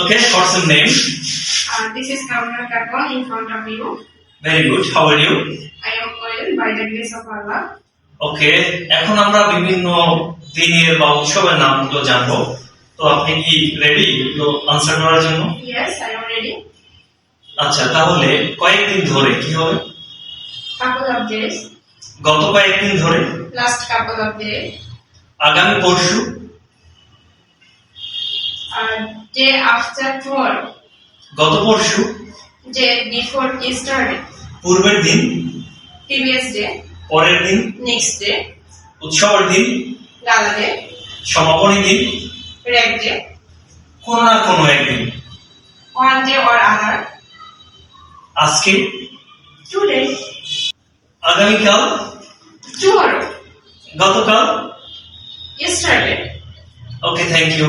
Okay, what's your name? This is Kamran Kapan in front of you. Very good. How are you? I am well by the grace of Allah. ওকে, এখন আমরা বিভিন্ন দিনের বা উৎসবের নামগুলো জানবো। তো আপনি কি রেডি এগুলো আনসার করার জন্য? Yes, I am ready. আচ্ছা, তাহলে কয়েকদিন ধরে কি হবে? Couple of days. গত কয়েকদিন ধরে। Last couple of days. আগামী পরশু। Day after tomorrow. গত পরশু। Day before yesterday. পূর্বের দিন। Previous day. পরের দিন। Next day. উৎসবের দিন। Gala day. সমাপনী দিন। Rag day. কোনো না কোনো একদিন। One day or other. আজকে। Today. আগামীকাল। Tomorrow. গতকাল। Yesterday. Okay, thank you.